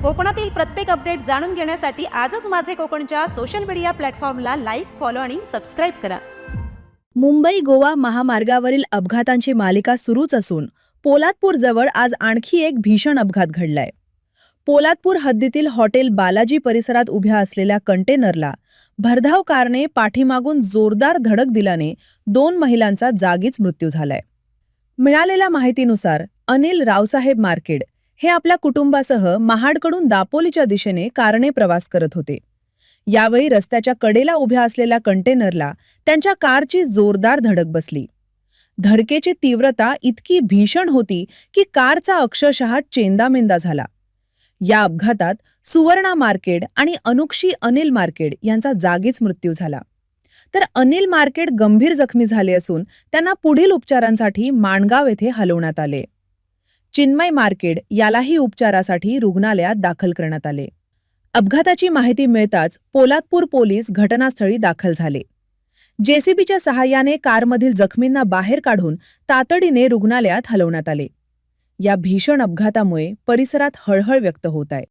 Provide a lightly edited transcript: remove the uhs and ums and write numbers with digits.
कोकणातील प्रत्येक अपडेट जाणून घेण्यासाठी आजच माझे कोकणच्या सोशल मीडिया प्लॅटफॉर्मला लाईक, फॉलो आणि सबस्क्राईब करा. मुंबई गोवा महामार्गावरील अपघातांची मालिका सुरूच असून पोलादपूर जवळ आज आणखी एक भीषण अपघात घडलाय. पोलादपूर हद्दीतील हॉटेल बालाजी परिसरात उभ्या असलेल्या कंटेनरला भरधाव कारने पाठीमागून जोरदार धडक दिल्याने 2 महिलांचा जागीच मृत्यू झालाय. मिळालेल्या माहितीनुसार अनिल रावसाहेब मार्केड हे आपल्या कुटुंबासह महाडकडून दापोलीच्या दिशेने कारने प्रवास करत होते. यावेळी रस्त्याच्या कडेला उभ्या असलेल्या कंटेनरला त्यांच्या कारची जोरदार धडक बसली. धडकेची तीव्रता इतकी भीषण होती की कारचा अक्षरशः चेंदामेंदा झाला. या अपघातात सुवर्णा मार्केड आणि अनुक्षी अनिल मार्केड यांचा जागीच मृत्यू झाला. तर अनिल मार्केड गंभीर जखमी झाले असून त्यांना पुढील उपचारांसाठी माणगाव येथे हलवण्यात आले. चिन्मय मार्केड यालाही उपचारासाठी रुग्णालयात दाखल करण्यात आले. अपघाताची माहिती मिळताच पोलादपूर पोलीस घटनास्थळी दाखल झाले. जेसीबीच्या सहाय्याने कारमधील जखमींना बाहेर काढून तातडीने रुग्णालयात हलवण्यात आले. या भीषण अपघातामुळे परिसरात हळहळ व्यक्त होत आहे.